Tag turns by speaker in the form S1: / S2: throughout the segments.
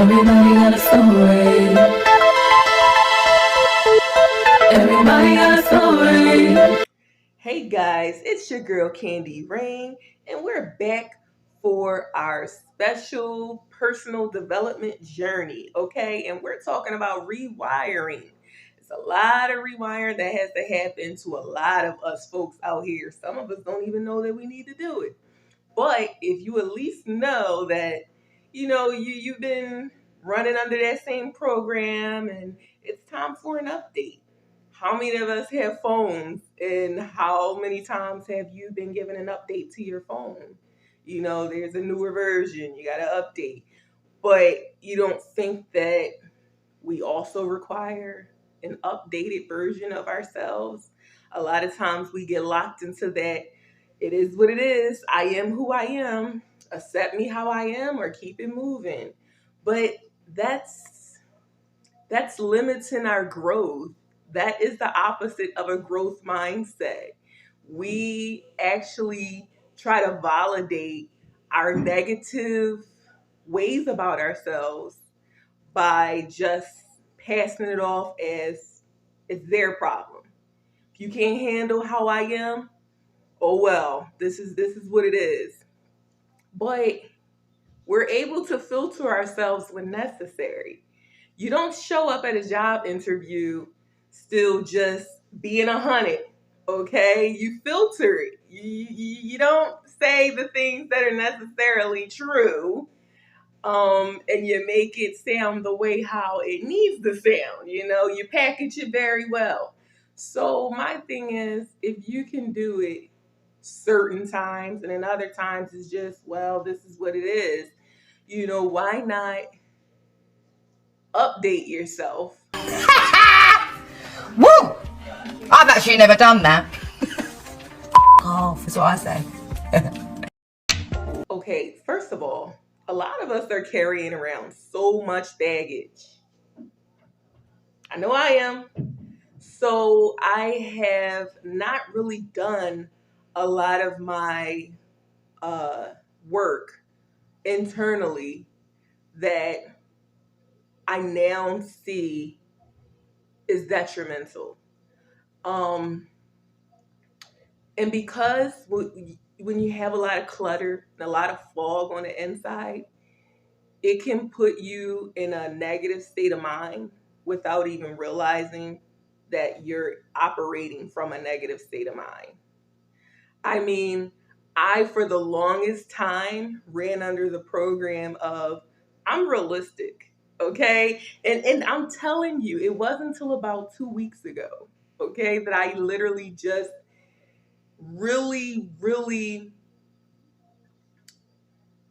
S1: Everybody got a story. Everybody got a story.
S2: Hey guys, it's your girl Candy Rain, and we're back for our special personal development journey, okay? And we're talking about rewiring. It's a lot of rewiring that has to happen to a lot of us folks out here. Some of us don't even know that we need to do it. But if you at least know that, you've been running under that same program and it's time for an update. How many of us have phones and how many times have you been given an update to your phone? There's a newer version, you got to update. But you don't think that we also require an updated version of ourselves? A lot of times we get locked into that it is what it is. I am who I am. Accept me how I am or keep it moving. But that's that's limiting our growth. That is the opposite of a growth mindset. We actually try to validate our negative ways about ourselves by just passing it off as it's their problem. If you can't handle how I am, oh well, this is what it is. But we're able to filter ourselves when necessary. You don't show up at a job interview still just being 100, okay? You filter it. You don't say the things that are necessarily true, and you make it sound the way how it needs to sound. You package it very well. So my thing is, if you can do it certain times and then other times it's just, well, this is what it is. Why not update yourself?
S3: Woo! I've actually never done that. Off is what I say.
S2: Okay, first of all, a lot of us are carrying around so much baggage. I know I am. So I have not really done a lot of my uh, work internally that I now see is detrimental. Um, and because when you have a lot of clutter and a lot of fog on the inside, it can put you in a negative state of mind without even realizing that you're operating from a negative state of mind. I mean, I, for the longest time, ran under the program of I'm realistic, okay? And I'm telling you, it wasn't until about 2 weeks ago, okay, that I literally just really, really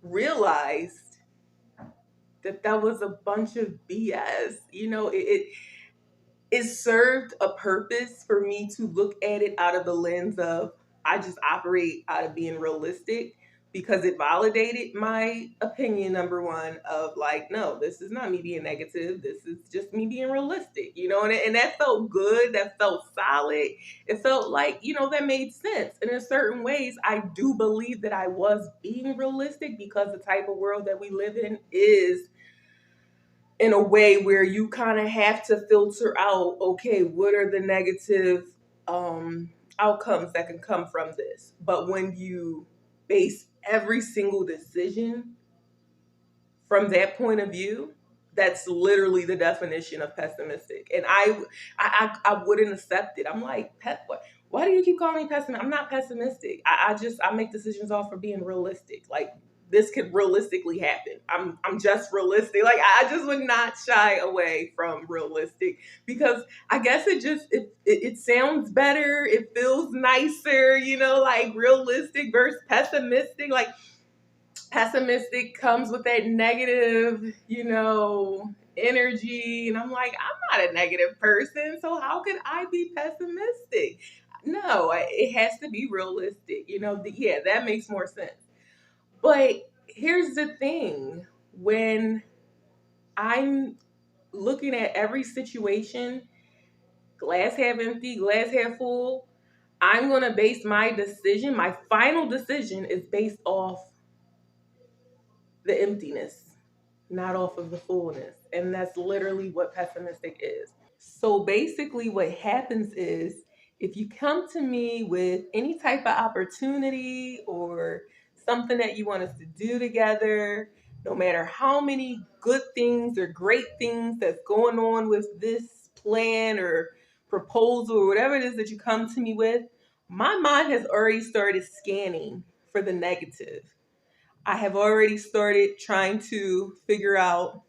S2: realized that that was a bunch of BS. It served a purpose for me to look at it out of the lens of I just operate out of being realistic because it validated my opinion, number one, of like, no, this is not me being negative. This is just me being realistic, and that felt good. That felt solid. It felt like, that made sense. And in certain ways, I do believe that I was being realistic because the type of world that we live in is in a way where you kind of have to filter out, okay, what are the negative outcomes that can come from this. But when you base every single decision from that point of view, that's literally the definition of pessimistic. And I wouldn't accept it. I'm like, why do you keep calling me pessimistic? I'm not pessimistic. I make decisions off for being realistic. Like, this could realistically happen. I'm just realistic. Like, I just would not shy away from realistic because I guess it sounds better. It feels nicer, like realistic versus pessimistic. Like, pessimistic comes with that negative, energy. And I'm like, I'm not a negative person. So how could I be pessimistic? No, it has to be realistic. Yeah, that makes more sense. But here's the thing, when I'm looking at every situation, glass half empty, glass half full, I'm going to base my final decision is based off the emptiness, not off of the fullness. And that's literally what pessimistic is. So basically, what happens is if you come to me with any type of opportunity or something that you want us to do together, no matter how many good things or great things that's going on with this plan or proposal or whatever it is that you come to me with, my mind has already started scanning for the negative. I have already started trying to figure out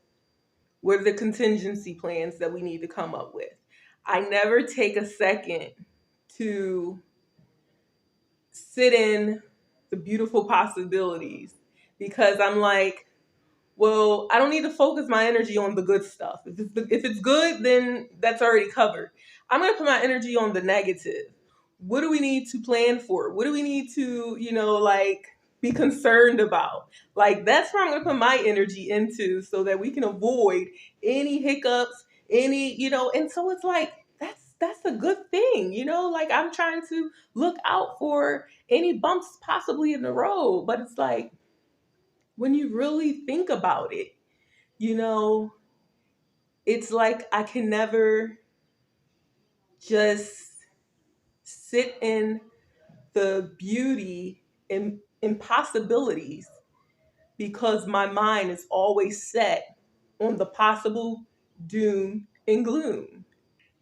S2: what are the contingency plans that we need to come up with. I never take a second to sit in the beautiful possibilities because I'm like, well, I don't need to focus my energy on the good stuff. If it's good, then that's already covered. I'm going to put my energy on the negative. What do we need to plan for? What do we need to, like be concerned about? Like that's where I'm going to put my energy into so that we can avoid any hiccups, and so it's like that's a good thing, like I'm trying to look out for any bumps possibly in the road, but it's like when you really think about it, it's like I can never just sit in the beauty and impossibilities because my mind is always set on the possible doom and gloom.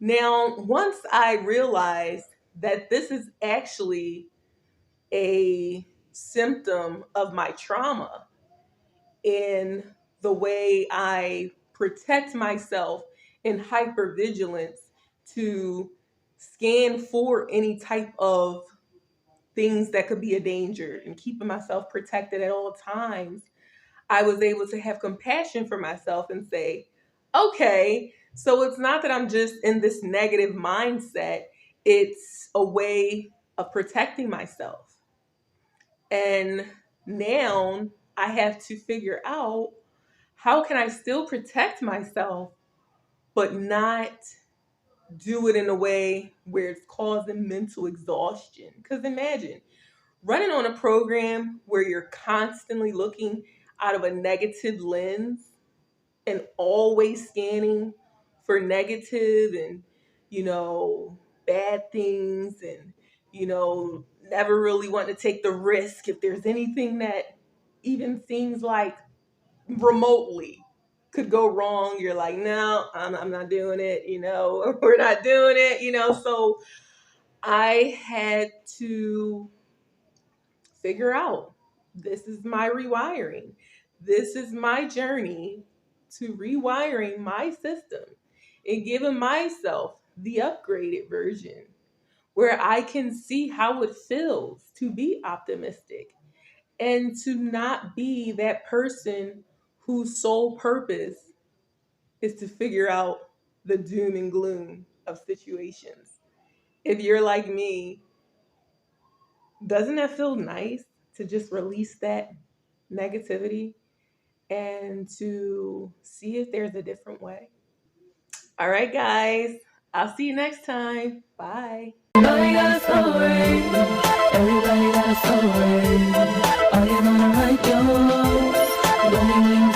S2: Now, once I realized that this is actually a symptom of my trauma in the way I protect myself in hypervigilance to scan for any type of things that could be a danger and keeping myself protected at all times, I was able to have compassion for myself and say, okay, so it's not that I'm just in this negative mindset, it's a way of protecting myself. And now I have to figure out how can I still protect myself, but not do it in a way where it's causing mental exhaustion. Because imagine running on a program where you're constantly looking out of a negative lens and always scanning for negative and, bad things and, never really want to take the risk if there's anything that even seems like remotely could go wrong. You're like, no, I'm not doing it, we're not doing it, so I had to figure out this is my rewiring. This is my journey to rewiring my system and giving myself the upgraded version where I can see how it feels to be optimistic and to not be that person whose sole purpose is to figure out the doom and gloom of situations. If you're like me, doesn't that feel nice to just release that negativity and to see if there's a different way? All right, guys, I'll see you next time. Bye.
S1: Everybody got a story. Everybody got a story. Are you gonna write yours? Don't be